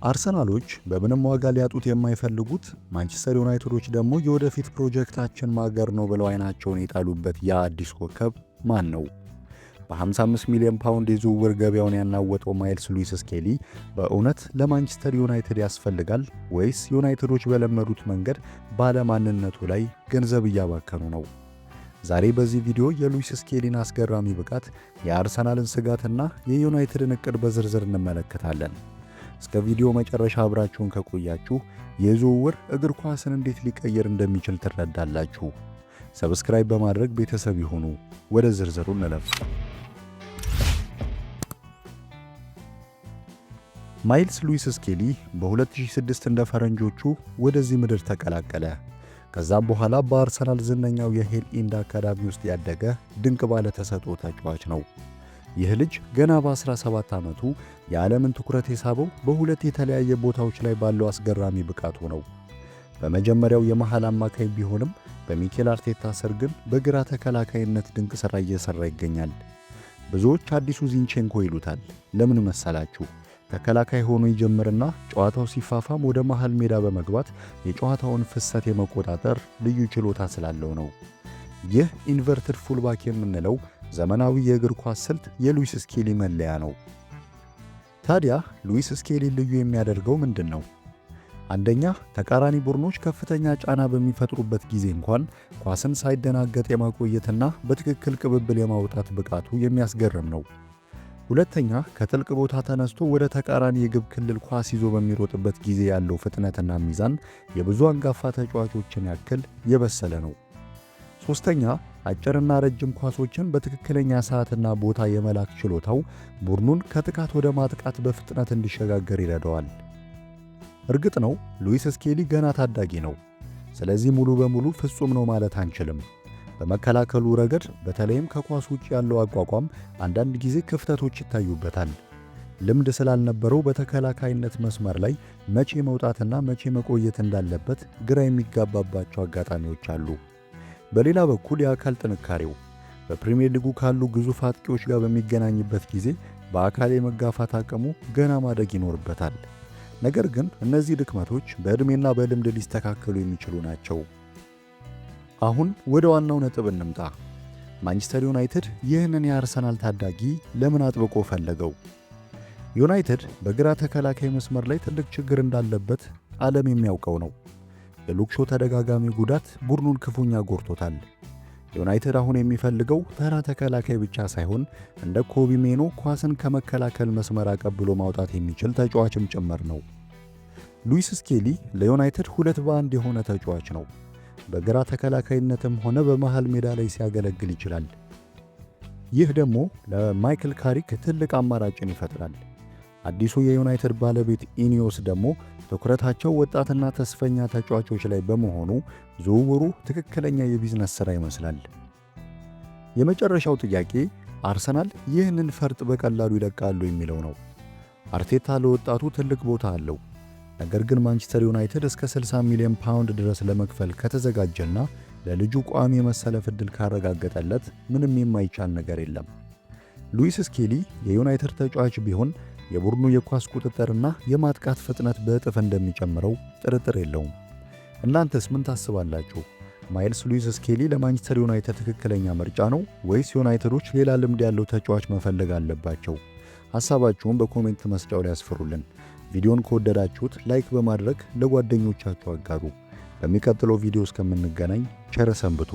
አርሰናሎች በምንም ዋጋ ሊያጡት የማይፈልጉት ማንቸስተር ዩናይትዶች ደግሞ የወደፊት ፕሮጀክታችን ማገር ነው ብለው አይናቸውን የጣሉበት ያ አዲስ ኮከብ ማን ነው? በ55 ሚሊዮን ፓውንድ የዝውውር ገበያውን ያናወጠው ማይልስ ሉዊስ ስኬሊ በእውነት ለማንቸስተር ዩናይትድ ያስፈልጋል ወይስ ዩናይትዶች በለመዱት መንገድ ባለማንነቱ ላይ ገንዘብ እያባከኑ ነው? ዛሬ በዚህ ቪዲዮ የሉዊስ ስኬሊን አስገራሚ ብቃት፣ የአርሰናልን ስጋትና የዩናይትድን እቅድ በዝርዝር እንመለከታለን። እስከ ቪዲዮ መጨረሻ አብራችሁን ከቆያችሁ የዝውውር እግር ኳስን እንዴት ሊቀየር እንደሚችል ትረዳላችሁ። ሰብስክራይብ በማድረግ ቤተሰብ ይሁኑ። ወደ ዝርዝሩ እንለፍ። ማይልስ ሉዊስ ስኬሊ በ2006 እንደ ፈረንጆቹ ወደዚህ ምድር ተቀላቀለ። ከዛም በኋላ በአርሰናል ዝነኛው የሄል ኢንድ አካዳሚ ውስጥ ያደገ ድንቅ ባለ ተሰጥኦ ተጫዋች ነው። ይህ ልጅ ገና በ17 ዓመቱ የዓለምን ትኩረት የሳበው በሁለት የተለያየ ቦታዎች ላይ ባለው አስገራሚ ብቃቱ ነው። በመጀመሪያው የመሃል አማካይ ቢሆንም በሚኬል አርቴታ ስር ግን በግራ ተከላካይነት ድንቅ ሥራ እየሠራ ይገኛል። ብዙዎች አዲሱ ዚንቼንኮ ይሉታል። ለምን መሰላችሁ? ተከላካይ ሆኖ ይጀምርና ጨዋታው ሲፋፋም ወደ መሃል ሜዳ በመግባት የጨዋታውን ፍሰት የመቆጣጠር ልዩ ችሎታ ስላለው ነው። ይህ ኢንቨርትድ ፉልባክ የምንለው ዘመናዊ የእግር ኳስ ስልት የሉዊስ ስኬሊ መለያ ነው። ታዲያ ሉዊስ ስኬሊ ልዩ የሚያደርገው ምንድን ነው? አንደኛ፣ ተቃራኒ ቡድኖች ከፍተኛ ጫና በሚፈጥሩበት ጊዜ እንኳን ኳስን ሳይደናገጥ የማቆየትና በትክክል ቅብብል የማውጣት ብቃቱ የሚያስገርም ነው። ሁለተኛ፣ ከጥልቅ ቦታ ተነስቶ ወደ ተቃራኒ የግብ ክልል ኳስ ይዞ በሚሮጥበት ጊዜ ያለው ፍጥነትና ሚዛን የብዙ አንጋፋ ተጫዋቾችን ያክል የበሰለ ነው። ሶስተኛ፣ አጭርና ረጅም ኳሶችን በትክክለኛ ሰዓትና ቦታ የመላክ ችሎታው ቡድኑን ከጥቃት ወደ ማጥቃት በፍጥነት እንዲሸጋገር ይረዳዋል። እርግጥ ነው ሉዊስ ስኬሊ ገና ታዳጊ ነው። ስለዚህ ሙሉ በሙሉ ፍጹም ነው ማለት አንችልም። በመከላከሉ ረገድ በተለይም ከኳስ ውጭ ያለው አቋቋም አንዳንድ ጊዜ ክፍተቶች ይታዩበታል። ልምድ ስላልነበረው በተከላካይነት መስመር ላይ መቼ መውጣትና መቼ መቆየት እንዳለበት ግራ የሚጋባባቸው አጋጣሚዎች አሉ። በሌላ በኩል የአካል ጥንካሬው በፕሪሚየር ሊጉ ካሉ ግዙፍ አጥቂዎች ጋር በሚገናኝበት ጊዜ በአካል የመጋፋት አቅሙ ገና ማደግ ይኖርበታል። ነገር ግን እነዚህ ድክመቶች በዕድሜና በልምድ ሊስተካከሉ የሚችሉ ናቸው። አሁን ወደ ዋናው ነጥብ እንምጣ። ማንቸስተር ዩናይትድ ይህንን የአርሰናል ታዳጊ ለምን አጥብቆ ፈለገው? ዩናይትድ በግራ ተከላካይ መስመር ላይ ትልቅ ችግር እንዳለበት ዓለም የሚያውቀው ነው። የሉክ ሾው ተደጋጋሚ ጉዳት ቡድኑን ክፉኛ ጎርቶታል። ዩናይትድ አሁን የሚፈልገው ተራ ተከላካይ ብቻ ሳይሆን እንደ ኮቢ ሜኖ ኳስን ከመከላከል መስመር አቀብሎ ማውጣት የሚችል ተጫዋችም ጭምር ነው። ሉዊስ ስኬሊ ለዩናይትድ 2 በ1 የሆነ ተጫዋች ነው። በግራ ተከላካይነትም ሆነ በመሃል ሜዳ ላይ ሲያገለግል ይችላል። ይህ ደግሞ ለማይክል ካሪክ ትልቅ አማራጭን ይፈጥራል። አዲሱ የዩናይትድ ባለቤት ኢኒዮስ ደግሞ ትኩረታቸው ወጣትና ተስፈኛ ተጫዋቾች ላይ በመሆኑ ዝውውሩ ትክክለኛ የቢዝነስ ሥራ ይመስላል። የመጨረሻው ጥያቄ አርሰናል ይህንን ፈርጥ በቀላሉ ይለቃሉ የሚለው ነው። አርቴታ ለወጣቱ ትልቅ ቦታ አለው። ነገር ግን ማንቸስተር ዩናይትድ እስከ 60 ሚሊዮን ፓውንድ ድረስ ለመክፈል ከተዘጋጀና ለልጁ ቋሚ የመሰለፍ ዕድል ካረጋገጠለት ምንም የማይቻል ነገር የለም። ሉዊስ ስኬሊ የዩናይትድ ተጫዋች ቢሆን የቡድኑ የኳስ ቁጥጥርና የማጥቃት ፍጥነት በእጥፍ እንደሚጨምረው ጥርጥር የለውም። እናንተስ ምን ታስባላችሁ? ማይልስ ሉዊስ ስኬሊ ለማንቸስተር ዩናይትድ ትክክለኛ ምርጫ ነው ወይስ ዩናይትዶች ሌላ ልምድ ያለው ተጫዋች መፈለግ አለባቸው? ሐሳባችሁን በኮሜንት መስጫው ላይ ያስፍሩልን። ቪዲዮን ከወደዳችሁት ላይክ በማድረግ ለጓደኞቻችሁ አጋሩ። በሚቀጥለው ቪዲዮ እስከምንገናኝ ቸር ሰንብቱ።